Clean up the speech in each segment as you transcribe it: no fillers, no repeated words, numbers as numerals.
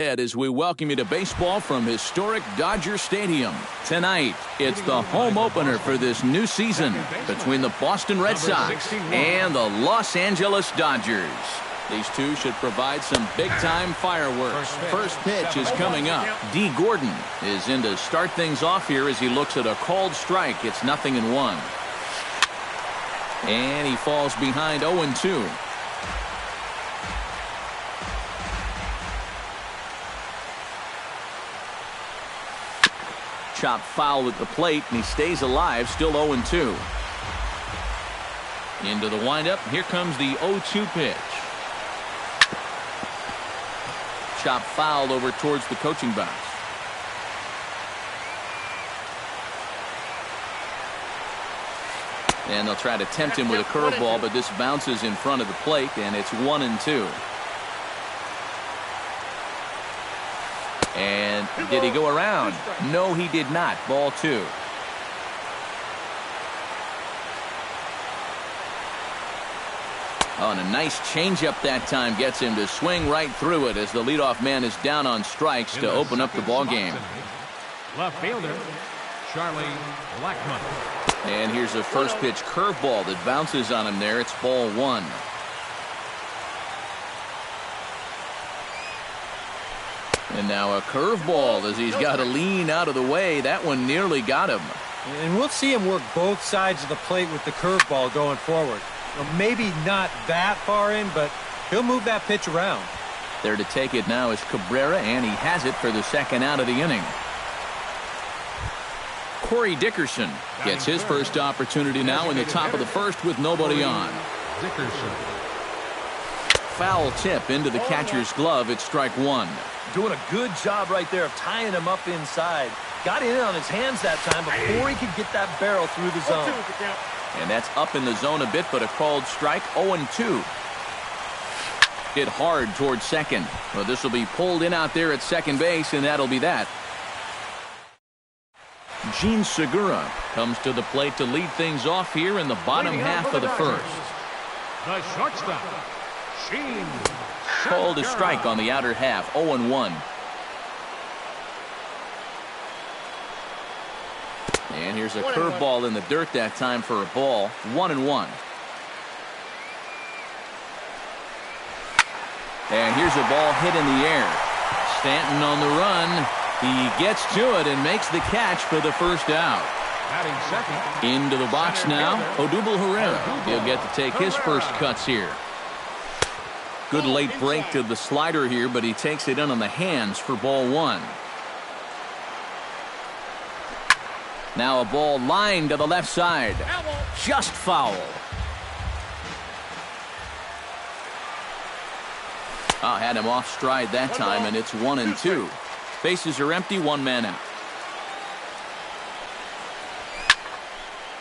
As we welcome you to baseball from historic Dodger Stadium. Tonight, it's the home opener for this new season between the Boston Red Sox and the Los Angeles Dodgers. These two should provide some big-time fireworks. First pitch is coming up. D. Gordon is in to start things off here as he looks at a called strike. It's 0-1. And he falls behind 0-2. Chop foul at the plate, and he stays alive, still 0-2. Into the windup. Here comes the 0-2 pitch. Chop foul over towards the coaching box. And they'll try to tempt him with a curveball, but this bounces in front of the plate, and it's 1-2. And did he go around? No, he did not. Ball 2. Oh, and a nice changeup that time gets him to swing right through it as the leadoff man is down on strikes to open up the ball game. Left fielder, Charlie Blackmon. And here's a first pitch curveball that bounces on him there. It's ball 1. And now a curveball as he's got to lean out of the way. That one nearly got him. And we'll see him work both sides of the plate with the curveball going forward. Well, maybe not that far in, but he'll move that pitch around. There to take it now is Cabrera, and he has it for the second out of the inning. Corey Dickerson gets his first opportunity now in the top of the first with nobody on. Dickerson. Foul tip into the catcher's glove. It's strike 1. Doing a good job right there of tying him up inside. Got in on his hands that time before he could get that barrel through the zone. And that's up in the zone a bit, but a called strike. 0-2. Hit hard towards second. Well, this will be pulled in out there at second base, and that'll be that. Gene Segura comes to the plate to lead things off here in the bottom half of the first. The shortstop, Gene. Called a strike on the outer half. 0-1. And here's a curveball in the dirt that time for a ball. 1-1. And here's a ball hit in the air. Stanton on the run. He gets to it and makes the catch for the first out. Into the box now, Odubel Herrera. He'll get to take his first cuts here. Good late break to the slider here, but he takes it in on the hands for ball 1. Now a ball lined to the left side. Just foul. Oh, had him off stride that time, and it's 1-2. Bases are empty, one man out.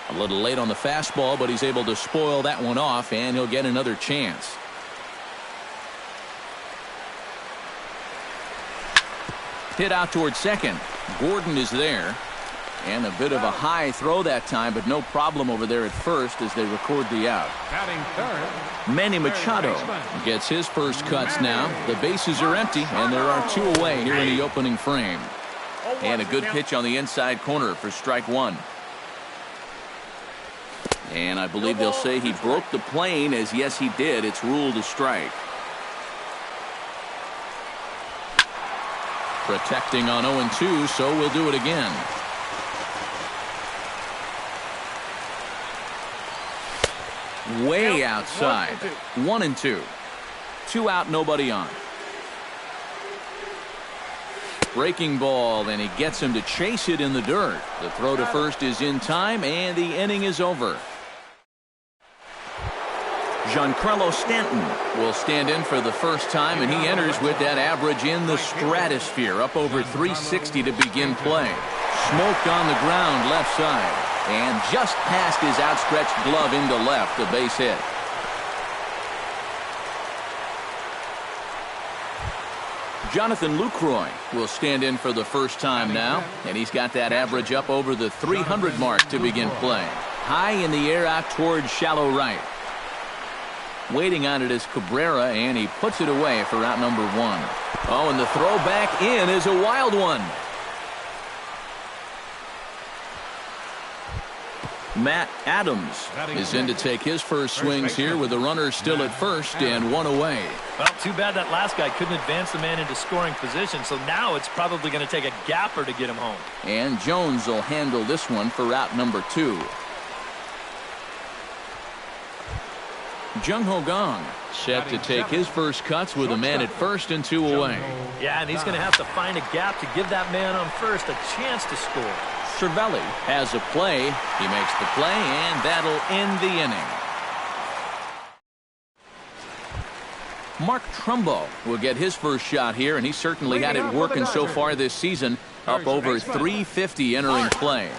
A little late on the fastball, but he's able to spoil that one off, and he'll get another chance. Hit out towards second. Gordon is there. And a bit of a high throw that time, but no problem over there at first as they record the out. Manny Machado gets his first cuts now. The bases are empty, and there are 2 away here in the opening frame. And a good pitch on the inside corner for strike 1. And I believe they'll say he broke the plane, as yes he did. It's ruled a strike. Protecting on 0-2, so we'll do it again. Way outside. 1-2. 2 out, nobody on. Breaking ball, and he gets him to chase it in the dirt. The throw to first is in time, and the inning is over. Giancarlo Stanton will stand in for the first time, and he enters with that average in the stratosphere, up over 360 to begin play. Smoked on the ground left side. And just past his outstretched glove into left, a base hit. Jonathan Lucroy will stand in for the first time now, and he's got that average up over the 300 mark to begin play. High in the air out towards shallow right. Waiting on it is Cabrera, and he puts it away for out number 1. Oh, and the throw back in is a wild one. Matt Adams is in to take his first swings here with the runner still at first and 1 away. Well, too bad that last guy couldn't advance the man into scoring position, so now it's probably going to take a gapper to get him home. And Jones will handle this one for out number 2. Jung Ho Gong set to take his first cuts with a man at first and 2 away. Yeah, and he's going to have to find a gap to give that man on first a chance to score. Cervelli has a play. He makes the play, and that'll end the inning. Mark Trumbo will get his first shot here, and he certainly had it working so far this season. Up over 350 entering play.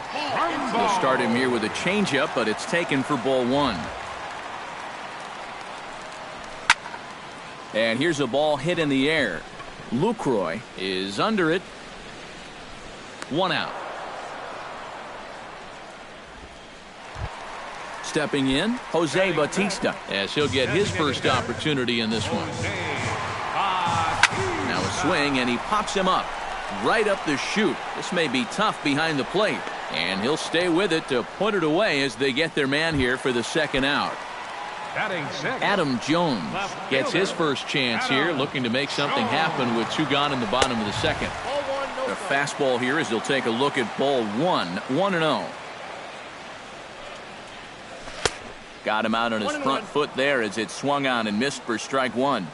We'll start him here with a changeup, but it's taken for ball 1. And here's a ball hit in the air. Lucroy is under it. 1 out. Stepping in, Jose Bautista, as he'll get his first opportunity in this one. Now a swing, and he pops him up. Right up the chute. This may be tough behind the plate. And he'll stay with it to put it away as they get their man here for the second out. Adam Jones gets his first chance here, looking to make something happen with 2 gone in the bottom of the second. The fastball here as he'll take a look at ball 1, 1-0. Got him out on his front foot there as it swung on and missed for strike 1.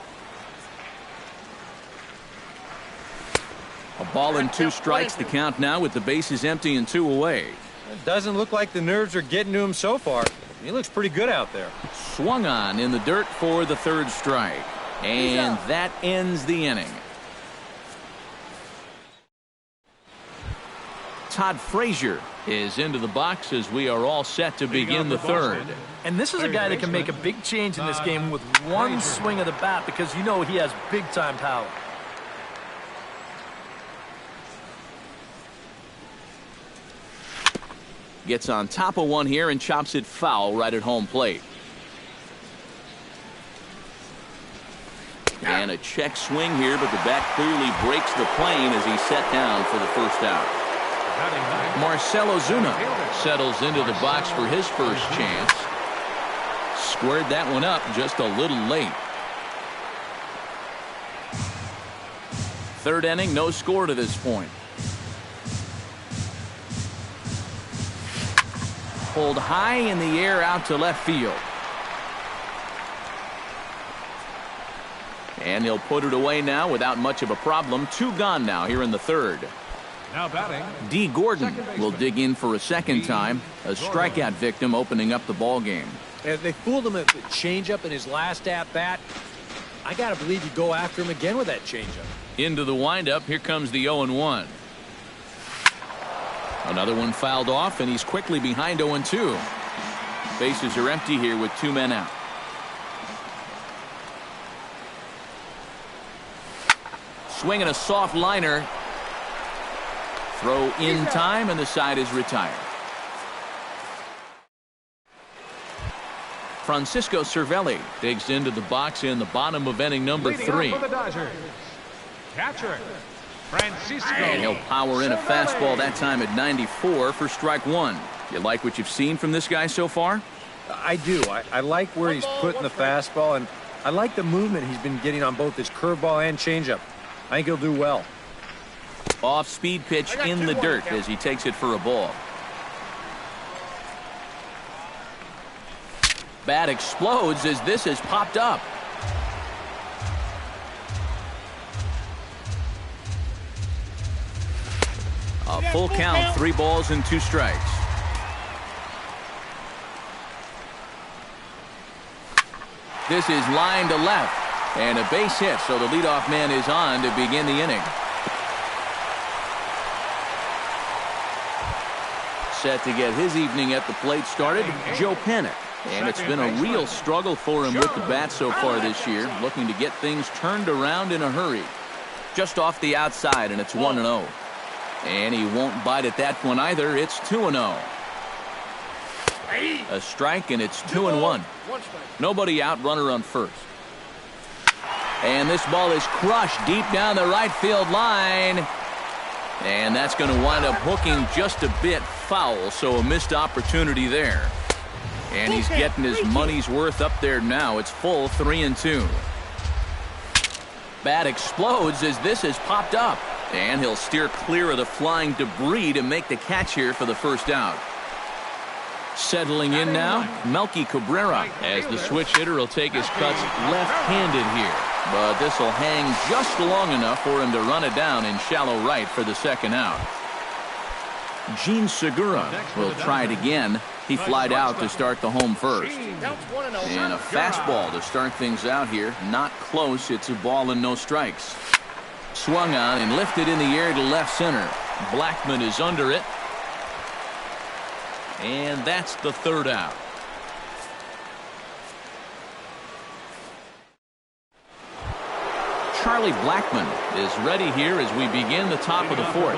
A ball and 2 strikes to count now with the bases empty and 2 away. It doesn't look like the nerves are getting to him so far. He looks pretty good out there. Swung on in the dirt for the 3rd strike. And that ends the inning. Todd Frazier is into the box as we are all set to begin the 3rd. And this is a guy that can make a big change in this game with one swing of the bat, because you know he has big-time power. Gets on top of one here and chops it foul right at home plate. And a check swing here, but the bat clearly breaks the plane as he's set down for the first out. Marcell Ozuna settles into the box for his first chance. Squared that one up just a little late. 3rd inning, no score to this point. Pulled high in the air out to left field. And he'll put it away now without much of a problem. 2 gone now here in the 3rd. Now batting, D. Gordon will dig in for a second time. A strikeout victim opening up the ball game. They fooled him with the changeup in his last at-bat. I got to believe you go after him again with that changeup. Into the windup. Here comes the 0-1. Another one fouled off, and he's quickly behind 0-2. Bases are empty here with 2 men out. Swinging a soft liner. Throw in time, and the side is retired. Francisco Cervelli digs into the box in the bottom of inning number 3. catcher, Francisco. And he'll power in a fastball that time at 94 for strike 1. You like what you've seen from this guy so far? I do. I like where he's putting the fastball, and I like the movement he's been getting on both his curveball and changeup. I think he'll do well. Off-speed pitch in the dirt as he takes it for a ball. Bat explodes as this has popped up. A full count, 3 balls and 2 strikes. This is line to left, and a base hit, so the leadoff man is on to begin the inning. Set to get his evening at the plate started, Joe Panik. And it's been a real struggle for him with the bat so far this year, looking to get things turned around in a hurry. Just off the outside, and it's 1-0. And he won't bite at that one either. It's 2-0. A strike, and it's 2-1. Nobody out, runner on first. And this ball is crushed deep down the right field line. And that's going to wind up hooking just a bit foul, so a missed opportunity there. And he's getting his money's worth up there now. It's full 3-2. Bat explodes as this has popped up. And he'll steer clear of the flying debris to make the catch here for the first out. Settling in now, Melky Cabrera, as the switch hitter will take his cuts left-handed here. But this will hang just long enough for him to run it down in shallow right for the second out. Gene Segura will try it again. He flied out to start the home first. And a fastball to start things out here. Not close. It's a ball and no strikes. Swung on and lifted in the air to left center. Blackman is under it. And that's the third out. Charlie Blackman is ready here as we begin the top of the fourth.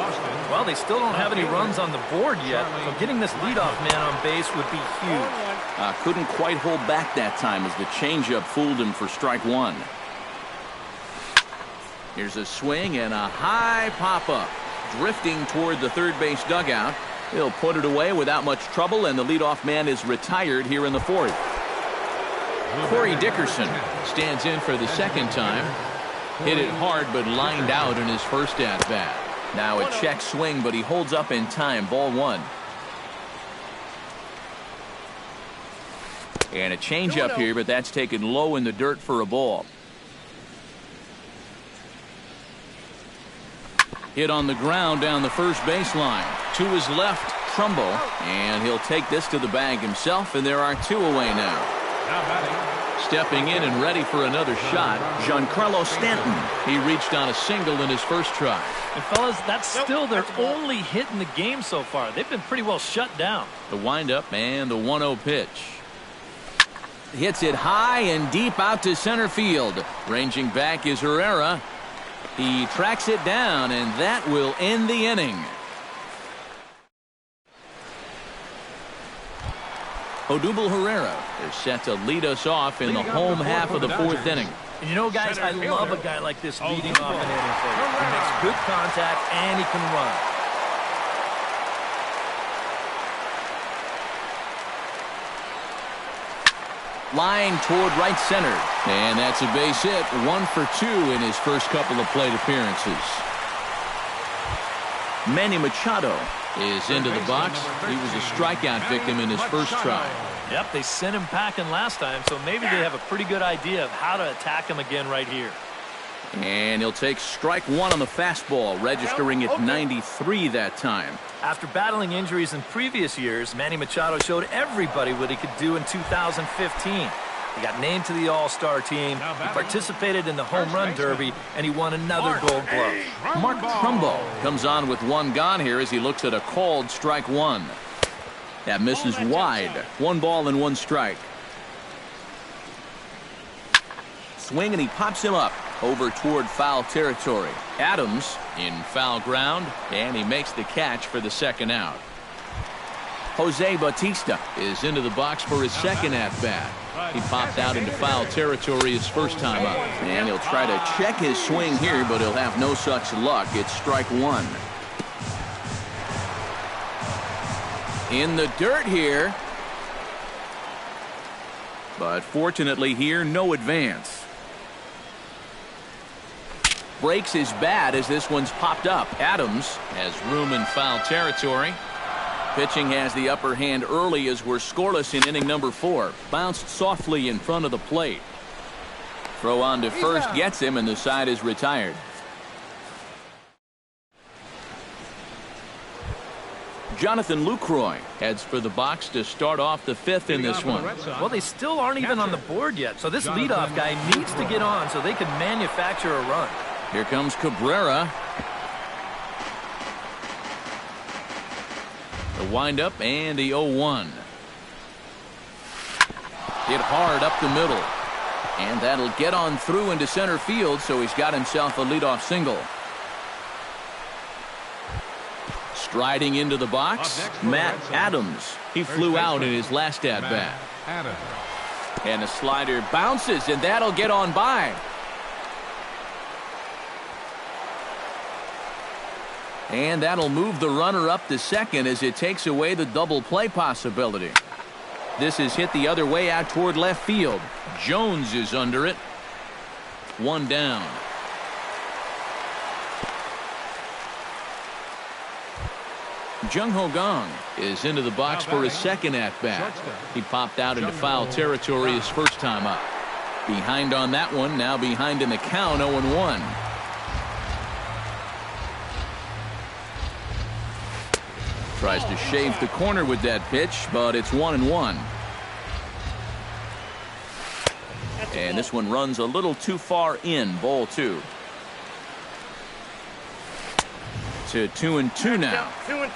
Well, they still don't have any runs on the board yet, so getting this leadoff man on base would be huge. Couldn't quite hold back that time as the changeup fooled him for strike one. Here's a swing and a high pop-up. Drifting toward the third base dugout. He'll put it away without much trouble, and the leadoff man is retired here in the fourth. Corey Dickerson stands in for the second time. Hit it hard, but lined out in his first at-bat. Now a check swing, but he holds up in time. Ball one. And a changeup here, but that's taken low in the dirt for a ball. Hit on the ground down the first baseline. To his left, Trumbo, and he'll take this to the bag himself, and there are two away now. Stepping in and ready for another shot, Giancarlo Stanton. He reached on a single in his first try. And fellas, that's still their only hit in the game so far. They've been pretty well shut down. The windup and the 1-0 pitch. Hits it high and deep out to center field. Ranging back is Herrera. He tracks it down, and that will end the inning. Odubel Herrera is set to lead us off in the home half of the fourth inning. And you know, guys, I love a guy like this leading off an inning for you. He makes good contact, and he can run. Line toward right center. And that's a base hit. 1 for 2 in his first couple of plate appearances. Manny Machado is into the box. He was a strikeout victim in his first try. Yep, they sent him packing last time, so maybe they have a pretty good idea of how to attack him again right here. And he'll take strike one on the fastball, registering at 93 that time. After battling injuries in previous years, Manny Machado showed everybody what he could do in 2015. He got named to the All-Star team, he participated in the Home Run Derby, and he won another Gold Glove. Mark Trumbo comes on with one gone here as he looks at a called strike one. That misses wide. 1 ball and 1 strike. Swing, and he pops him up over toward foul territory. Adams in foul ground, and he makes the catch for the second out. Jose Bautista is into the box for his second at-bat. He popped out into foul territory his first time up. And he'll try to check his swing here, but he'll have no such luck. It's strike one. In the dirt here. But fortunately here, no advance. Breaks his bat as this one's popped up. Adams has room in foul territory. Pitching has the upper hand early as we're scoreless in inning number 4. Bounced softly in front of the plate. Throw on to first gets him, and the side is retired. Jonathan Lucroy heads for the box to start off the 5th in this one. Well, they still aren't even on the board yet, so this leadoff guy needs to get on so they can manufacture a run. Here comes Cabrera. The windup and the 0-1. Hit hard up the middle. And that'll get on through into center field, so he's got himself a leadoff single. Striding into the box, Matt Adams. He flew out in his last at-bat. And a slider bounces, and that'll get on by. And that'll move the runner up to second as it takes away the double play possibility. This is hit the other way out toward left field. Jones is under it. One down. Jung Ho Gong is into the box for his second at-bat. He popped out into foul territory his first time up. Behind on that one, now behind in the count, 0-1. Tries to shave the corner with that pitch, but it's 1-1. And this one runs a little too far in, ball 2. To 2-2 now. 2-2.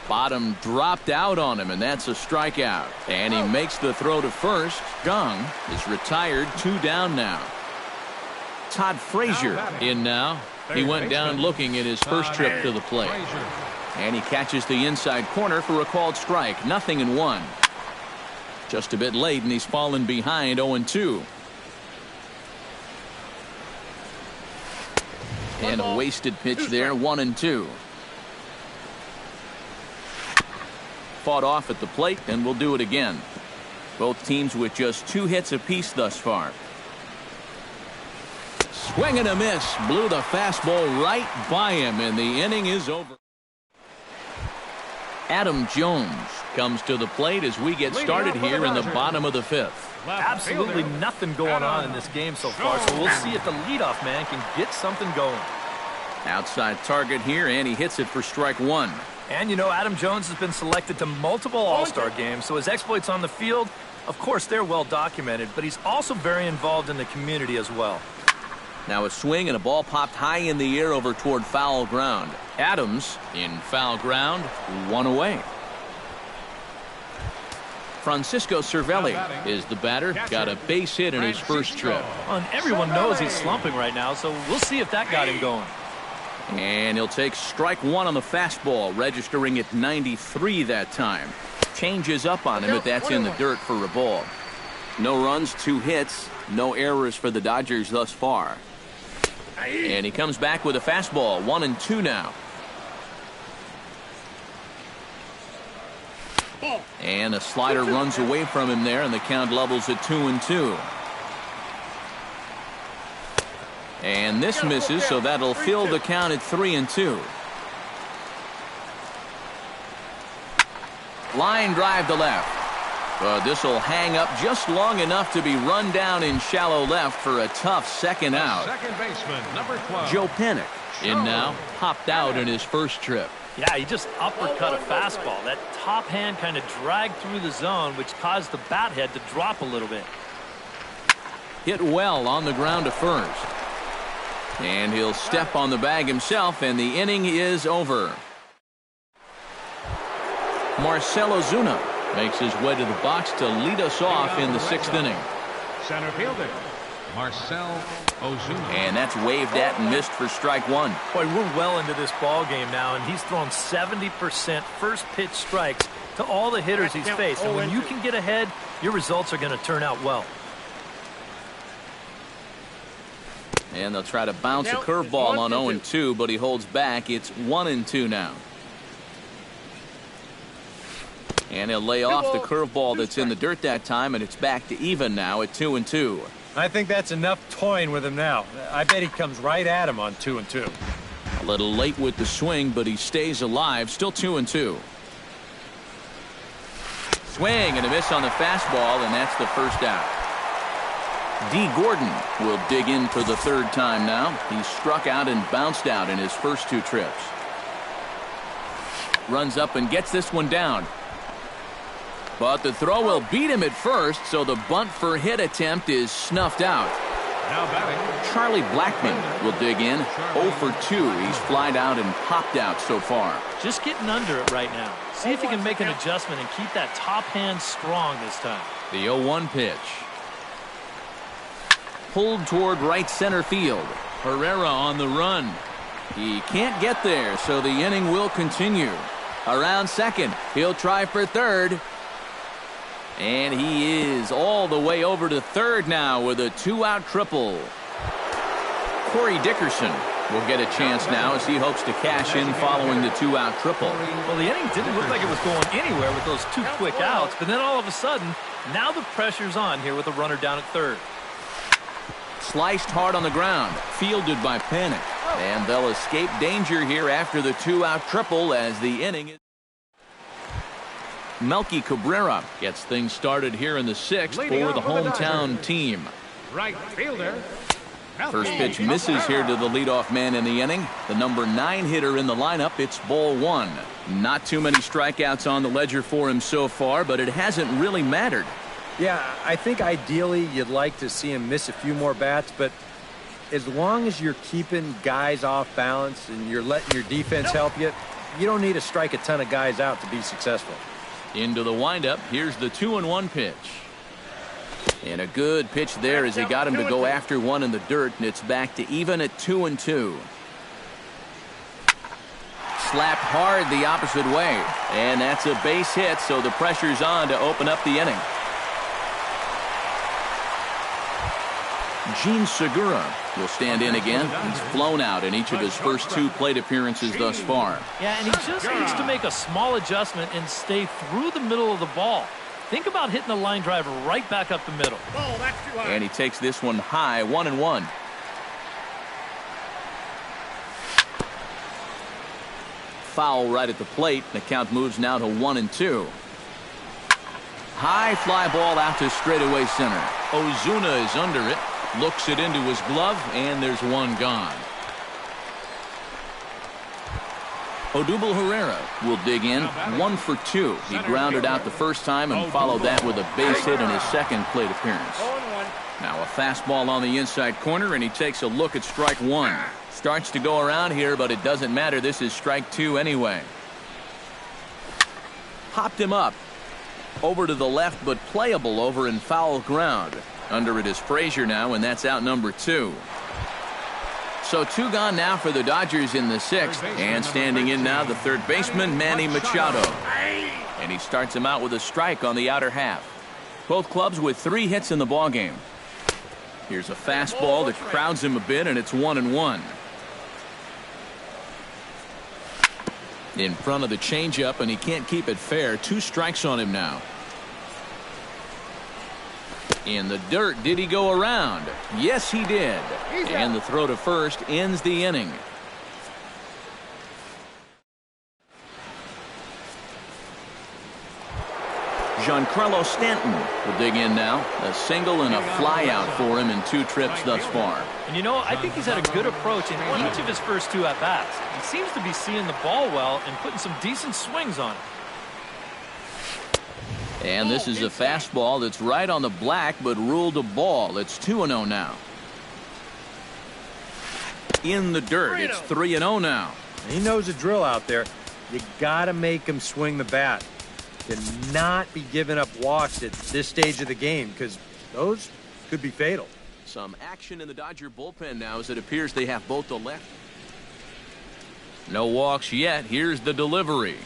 Bottom dropped out on him, and that's a strikeout. And he makes the throw to first. Gong is retired, 2 down now. Todd Frazier in now. He went down looking at his first trip to the plate. And he catches the inside corner for a called strike. 0-1. Just a bit late, and he's fallen behind 0-2. And a wasted pitch there, 1-2. Fought off at the plate, and we'll do it again. Both teams with just 2 hits apiece thus far. Swing and a miss. Blew the fastball right by him, and the inning is over. Adam Jones comes to the plate as we get started here in the bottom of the 5th. Absolutely nothing going on in this game so far, so we'll see if the leadoff man can get something going. Outside target here, and he hits it for strike 1. And you know, Adam Jones has been selected to multiple All-Star games, so his exploits on the field, of course, they're well documented, but he's also very involved in the community as well. Now a swing and a ball popped high in the air over toward foul ground. Adams in foul ground, 1 away. Francisco Cervelli is the batter. Got a base hit in his first trip. And everyone knows he's slumping right now, so we'll see if that got him going. And he'll take strike 1 on the fastball, registering at 93 that time. Changes up on him, but that's in the dirt for a ball. No runs, 2 hits, no errors for the Dodgers thus far. And he comes back with a fastball, 1-2 now. And a slider runs away from him there, and the count levels at 2-2. And this misses, so that'll fill the count at 3-2. Line drive to left. But this will hang up just long enough to be run down in shallow left for a tough second out. Second baseman, number 12. Joe Pennick in now. Popped out in his first trip. Yeah, he just uppercut a fastball. That top hand kind of dragged through the zone, which caused the bat head to drop a little bit. Hit well on the ground to first. And he'll step on the bag himself, and the inning is over. Marcell Ozuna makes his way to the box to lead us off in the 6th inning. Center fielder, Marcell Ozuna. And that's waved at and missed for strike 1. Boy, we're well into this ball game now, and he's thrown 70% first pitch strikes to all the hitters he's faced. And when you can get ahead, your results are going to turn out well. And they'll try to bounce a curveball on 0-2, but he holds back. It's 1-2 now. And he'll lay off the curveball that's in the dirt that time, and it's back to even now at 2-2. I think that's enough toying with him now. I bet he comes right at him on 2-2. A little late with the swing, but he stays alive. Still 2-2. Swing and a miss on the fastball, and that's the first out. D. Gordon will dig in for the 3rd time now. He struck out and bounced out in his first 2 trips. Runs up and gets this one down. But the throw will beat him at first, so the bunt for hit attempt is snuffed out. Now batting, Charlie Blackmon will dig in. 0 for 2. He's flied out and popped out so far. Just getting under it right now. See if he can make an adjustment and keep that top hand strong this time. The 0-1 pitch. Pulled toward right center field. Herrera on the run. He can't get there, so the inning will continue. Around second, he'll try for third. And he is all the way over to third now with a 2-out triple. Corey Dickerson will get a chance now as he hopes to cash in following the 2-out triple. Well, the inning didn't look like it was going anywhere with those 2 quick outs, but then all of a sudden, now the pressure's on here with a runner down at third. Sliced hard on the ground, fielded by Panic. And they'll escape danger here after the 2-out triple as the inning is. Melky Cabrera gets things started here in the 6th for the hometown team. Right fielder. First pitch misses here to the leadoff man in the inning. The number 9 hitter in the lineup. It's ball 1. Not too many strikeouts on the ledger for him so far, but it hasn't really mattered. Yeah, I think ideally you'd like to see him miss a few more bats, but as long as you're keeping guys off balance and you're letting your defense help you, you don't need to strike a ton of guys out to be successful. Into the windup. Here's the 2-1 pitch. And a good pitch there as he got him to go after one in the dirt, and it's back to even at 2-2. Slapped hard the opposite way, and that's a base hit, so the pressure's on to open up the inning. Gene Segura will stand in again. He's flown out in each of his first 2 plate appearances thus far. Yeah, and he just needs to make a small adjustment and stay through the middle of the ball. Think about hitting a line drive right back up the middle. And he takes this one high, 1-1. Foul right at the plate. The count moves now to 1-2. High fly ball out to straightaway center. Ozuna is under it. Looks it into his glove, and there's one gone. Odubel Herrera will dig in. 1 for 2. He grounded out the first time and followed that with a base hit in his second plate appearance. Now a fastball on the inside corner, and he takes a look at strike 1. Starts to go around here, but it doesn't matter. This is strike 2 anyway. Popped him up. Over to the left, but playable over in foul ground. Under it is Frazier now, and that's out number 2. So 2 gone now for the Dodgers in the 6th. And standing in now, the third baseman, Manny Machado. And he starts him out with a strike on the outer half. Both clubs with 3 hits in the ballgame. Here's a fastball that crowds him a bit, and it's 1-1. In front of the changeup, and he can't keep it fair. 2 strikes on him now. In the dirt, did he go around? Yes, he did. And the throw to first ends the inning. Giancarlo Stanton will dig in now. A single and a fly out for him in 2 trips thus far. And you know, I think he's had a good approach in each of his first 2 at-bats. He seems to be seeing the ball well and putting some decent swings on it. And this is a fastball that's right on the black, but ruled a ball. It's 2-0 now. In the dirt, it's 3-0 now. He knows the drill out there. You got to make him swing the bat. Cannot be giving up walks at this stage of the game, because those could be fatal. Some action in the Dodger bullpen now as it appears they have both the left. No walks yet. Here's the delivery.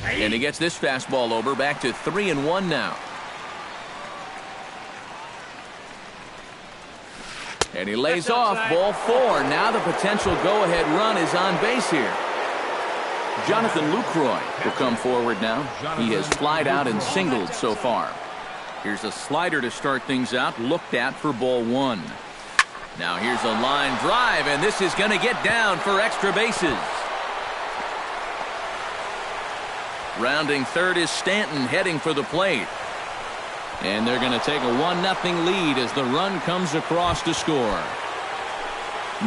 And he gets this fastball over, back to 3-1 now. And he lays off, ball 4. Now the potential go-ahead run is on base here. Jonathan Lucroy will come forward now. He has flied out and singled so far. Here's a slider to start things out, looked at for ball 1. Now here's a line drive, and this is going to get down for extra bases. Rounding third is Stanton, heading for the plate. And they're going to take a 1-0 lead as the run comes across to score.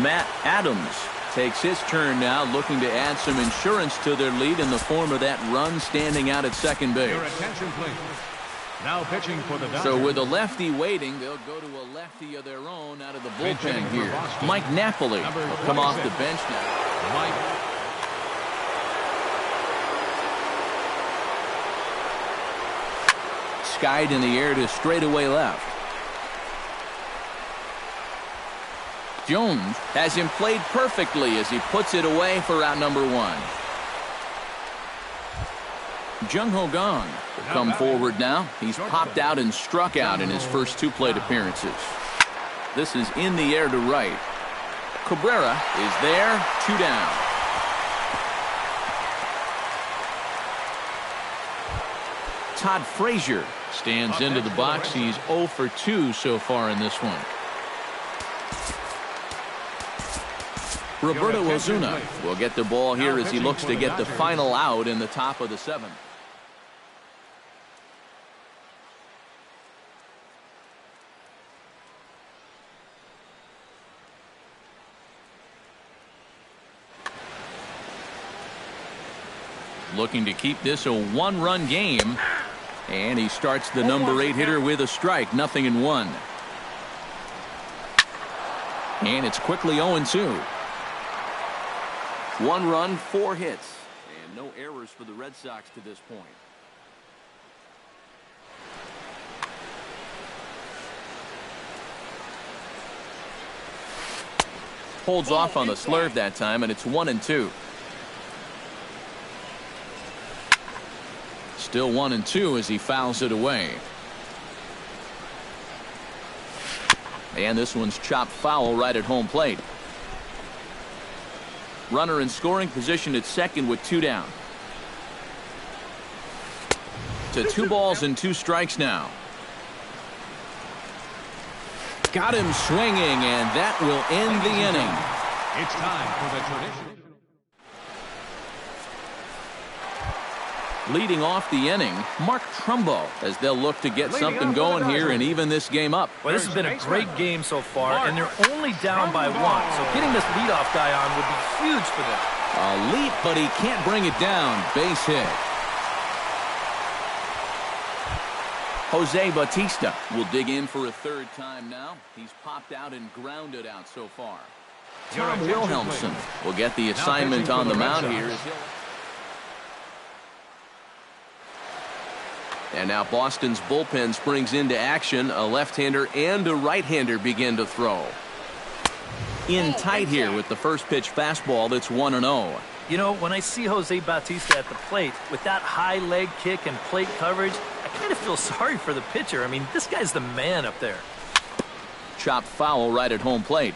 Matt Adams takes his turn now, looking to add some insurance to their lead in the form of that run standing out at second base. Your attention, please. Now pitching for the Dodgers. So with a lefty waiting, they'll go to a lefty of their own out of the bullpen here. Mike Napoli will come off the bench now. Mike. Skied in the air to straightaway left. Jones has him played perfectly as he puts it away for out number one. Jung Ho Gong will come forward now. He's popped out and struck out in his first two plate appearances. This is in the air to right. Cabrera is there, 2 down. Todd Frazier stands into the box. He's 0 for 2 so far in this one. Roberto Ozuna will get the ball here as he looks to get the final out in the top of the 7th. Looking to keep this a 1-run game. And he starts the number 8 hitter with a strike, 0-1. And it's quickly 0-2. 1 run, 4 hits, and no errors for the Red Sox to this point. Holds off on the slurve that time, and it's 1-2. Still 1-2 as he fouls it away. And this one's chopped foul right at home plate. Runner in scoring position at second with 2 down. To 2 balls and 2 strikes now. Got him swinging, and that will end the inning. It's time for the tradition. Leading off the inning, Mark Trumbo, as they'll look to get something going here and even this game up. Well, this has been a great game so far, and they're only down by 1. So getting this leadoff guy on would be huge for them. A leap, but he can't bring it down. Base hit. Jose Bautista will dig in for a 3rd time now. He's popped out and grounded out so far. Tom Wilhelmsen will get the assignment on the mound here. And now Boston's bullpen springs into action. A left-hander and a right-hander begin to throw. In tight here with the first pitch fastball that's 1-0. You know, when I see Jose Bautista at the plate with that high leg kick and plate coverage, I kind of feel sorry for the pitcher. I mean, this guy's the man up there. Chopped foul right at home plate.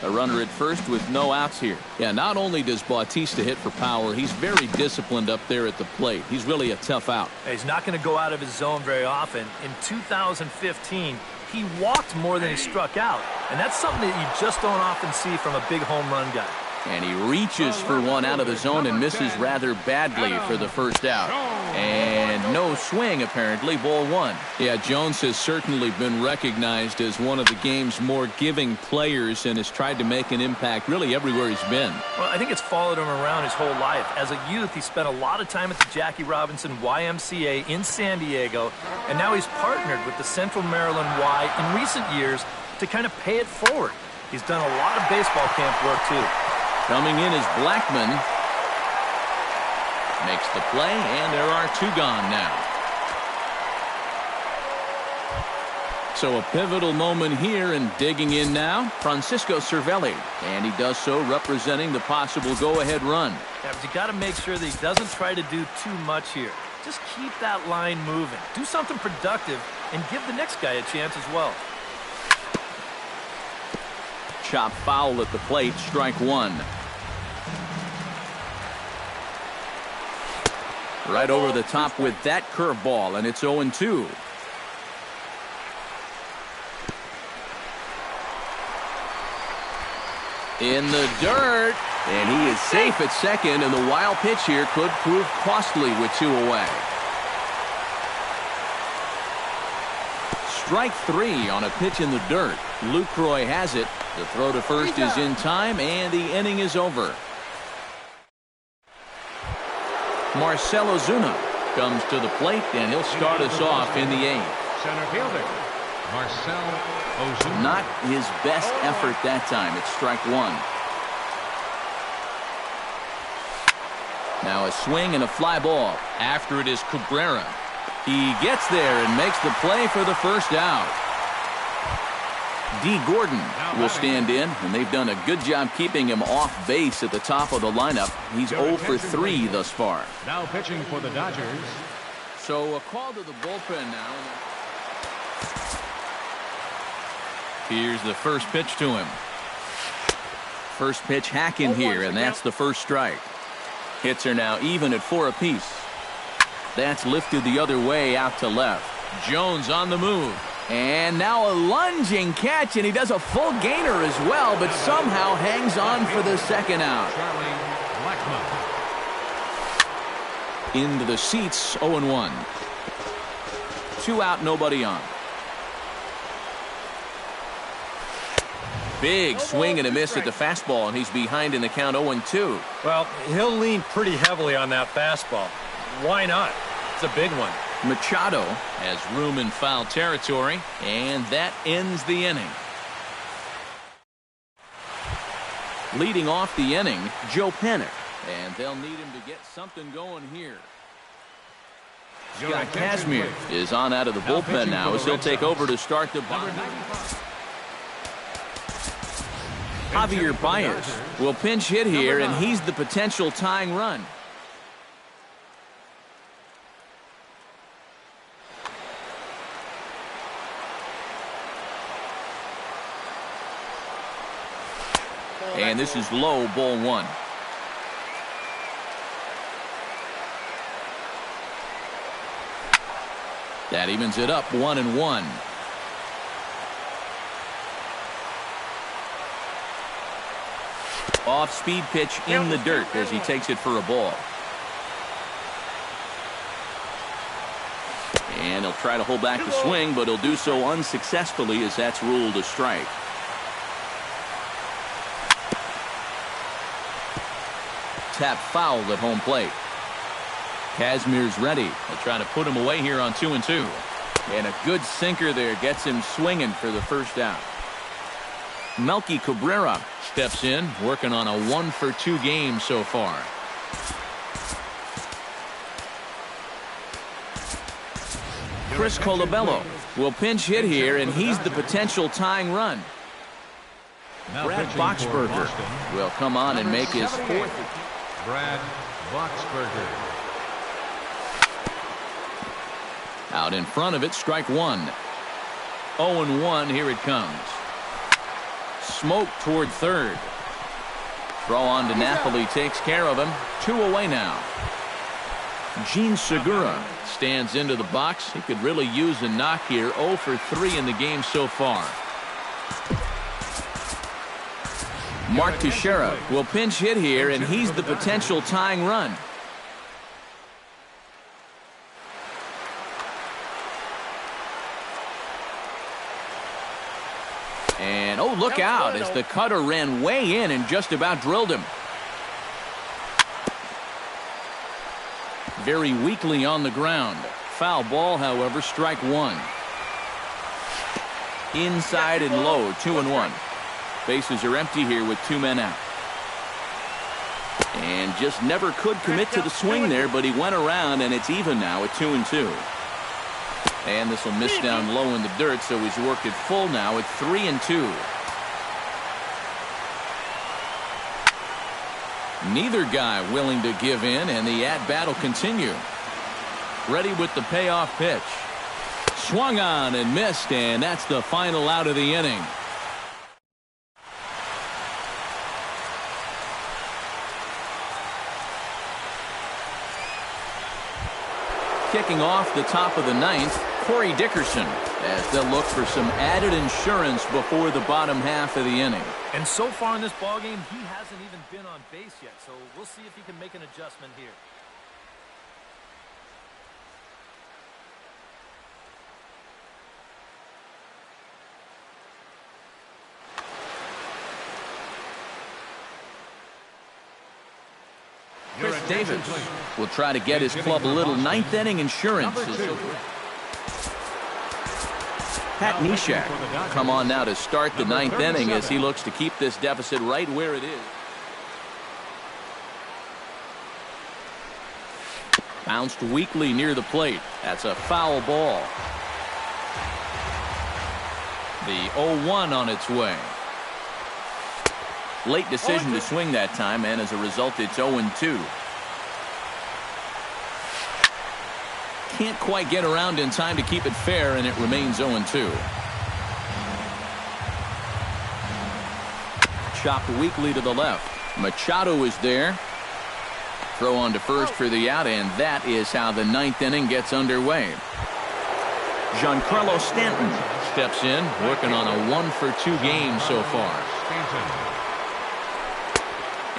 A runner at first with no outs here. Yeah, not only does Bautista hit for power, he's very disciplined up there at the plate. He's really a tough out. He's not going to go out of his zone very often. In 2015, he walked more than he struck out. And that's something that you just don't often see from a big home run guy. And he reaches for one out of the zone and misses rather badly for the first out. And no swing, apparently, ball 1. Yeah, Jones has certainly been recognized as one of the game's more giving players and has tried to make an impact really everywhere he's been. Well, I think it's followed him around his whole life. As a youth, he spent a lot of time at the Jackie Robinson YMCA in San Diego, and now he's partnered with the Central Maryland Y in recent years to kind of pay it forward. He's done a lot of baseball camp work, too. Coming in is Blackman. Makes the play, and there are 2 gone now. So a pivotal moment here, and digging in now, Francisco Cervelli. And he does so representing the possible go-ahead run. Yeah, but you got to make sure that he doesn't try to do too much here. Just keep that line moving. Do something productive, and give the next guy a chance as well. Chop foul at the plate, strike 1. Right over the top with that curveball, and it's 0-2. In the dirt, and he is safe at second, and the wild pitch here could prove costly with 2 away. Strike 3 on a pitch in the dirt. Lucroy has it. The throw to first is in time, and the inning is over. Marcell Ozuna comes to the plate, and he'll start us off in the 8th. Center fielder, Marcell Ozuna. Not his best effort that time. It's strike 1. Now a swing and a fly ball. After it is Cabrera. He gets there and makes the play for the first out. D. Gordon will stand in, and they've done a good job keeping him off base at the top of the lineup. He's 0 for 3 thus far. Now pitching for the Dodgers. So a call to the bullpen now. Here's the first pitch to him. First pitch hacking here, and that's the first strike. Hits are now even at 4 apiece. That's lifted the other way out to left. Jones on the move. And now a lunging catch, and he does a full gainer as well, but somehow hangs on for the second out. Into the seats, 0-1. 2 out, nobody on. Big swing and a miss at the fastball, and he's behind in the count 0-2. Well, he'll lean pretty heavily on that fastball. Why not? It's a big one. Machado has room in foul territory, and that ends the inning. Leading off the inning, Joe Panic, and they'll need him to get something going here. Scott Kazmir is on out of the bullpen now as he'll take over to start the bottom. Javier Baez will pinch hit here, and he's the potential tying run. And this is low, ball 1. That evens it up, 1-1. Off-speed pitch in the dirt as he takes it for a ball. And he'll try to hold back the swing, but he'll do so unsuccessfully as that's ruled a strike. Tap foul at home plate. Kazmir's ready. They'll try to put him away here on 2-2. And a good sinker there gets him swinging for the first out. Melky Cabrera steps in, working on a 1-for-2 game so far. Chris Colabello will pinch hit here, and he's the potential tying run. Brad Boxberger will come on and make his 4th. Brad Boxberger. Out in front of it, strike 1. 0-1, here it comes. Smoke toward third. Throw on to Napoli takes care of him. 2 away now. Gene Segura stands into the box. He could really use a knock here. 0 for 3 in the game so far. Mark Teixeira will pinch hit here, and he's the potential tying run. And oh, look out as the cutter ran way in and just about drilled him. Very weakly on the ground. Foul ball, however, strike 1. Inside and low, 2-1. Bases are empty here with 2 men out. And just never could commit to the swing there, but he went around, and it's even now at 2-2. And this will miss down low in the dirt, so he's worked it full now at 3-2. Neither guy willing to give in, and the at-bat will continue. Ready with the payoff pitch. Swung on and missed, and that's the final out of the inning. Kicking off the top of the 9th, Corey Dickerson, as they'll look for some added insurance before the bottom half of the inning. And so far in this ballgame, he hasn't even been on base yet, so we'll see if he can make an adjustment here. Chris Davis will try to get his club a little 9th inning insurance. Pat Neshek come on now to start the 9th inning as he looks to keep this deficit right where it is. Bounced weakly near the plate. That's a foul ball. The 0-1 on its way. Late decision to swing that time, and as a result, it's 0-2. Can't quite get around in time to keep it fair, and it remains 0-2. Chopped weakly to the left. Machado is there. Throw on to first for the out, and that is how the ninth inning gets underway. Giancarlo Stanton steps in, working on a 1-for-2 game so far.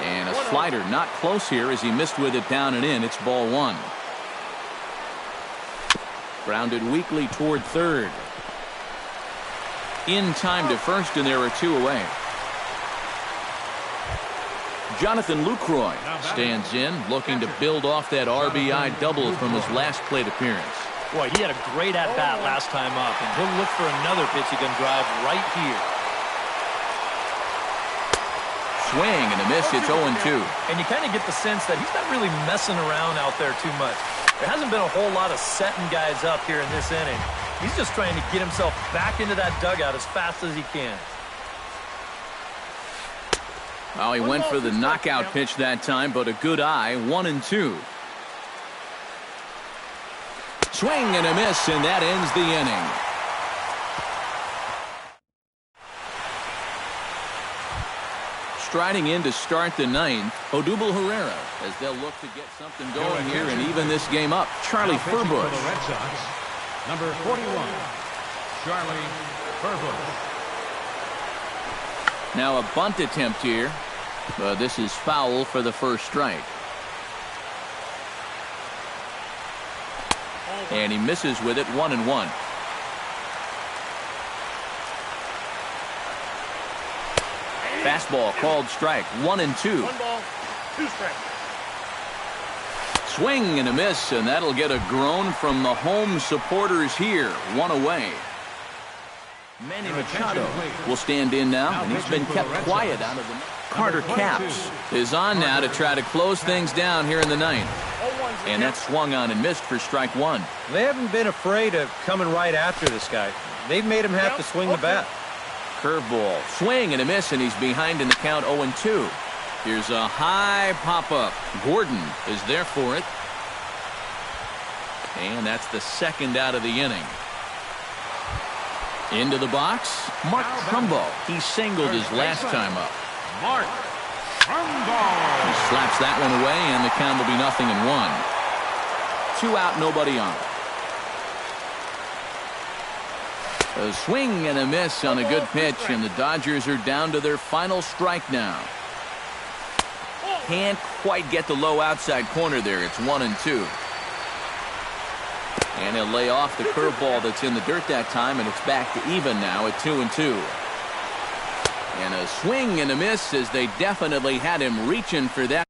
And a slider not close here as he missed with it down and in. It's ball one. Grounded weakly toward third. In time to first, and there are two away. Jonathan Lucroy stands in, looking to build off that RBI double from his last plate appearance. Boy, he had a great at-bat last time up, and he'll look for another pitch he can drive right here. Swing and a miss. It's 0-2. And you kind of get the sense that he's not really messing around out there too much. There hasn't been a whole lot of setting guys up here in this inning. He's just trying to get himself back into that dugout as fast as he can. Well, he went for the knockout pitch that time, but a good eye. 1-2. Swing and a miss, and that ends the inning. Striding in to start the ninth, Odubel Herrera, as they'll look to get something going here and even this game up. Charlie Furbush. For the Red Sox, number 41, Charlie Furbush. Now a bunt attempt here. This is foul for the first strike. And he misses with it. 1-1. Fastball called strike. 1-2. 1 ball, 2 strikes. Swing and a miss, and that'll get a groan from the home supporters here. 1 away. Manny Machado will stand in now, and he's been kept quiet out of the... Carter Capps is on now to try to close things down here in the ninth. And that swung on and missed for strike one. They haven't been afraid of coming right after this guy. They've made him have to swing the bat. Curveball, swing and a miss, and he's behind in the count 0-2. Here's a high pop-up. Gordon is there for it. And that's the second out of the inning. Into the box, Mark Trumbo. He singled his last time up. Mark Trumbo. He slaps that one away, and the count will be 0-1. 2 out, nobody on. A swing and a miss on a good pitch, and the Dodgers are down to their final strike now. Can't quite get the low outside corner there. It's 1-2. And he'll lay off the curveball that's in the dirt that time, and it's back to even now at 2-2. And a swing and a miss as they definitely had him reaching for that.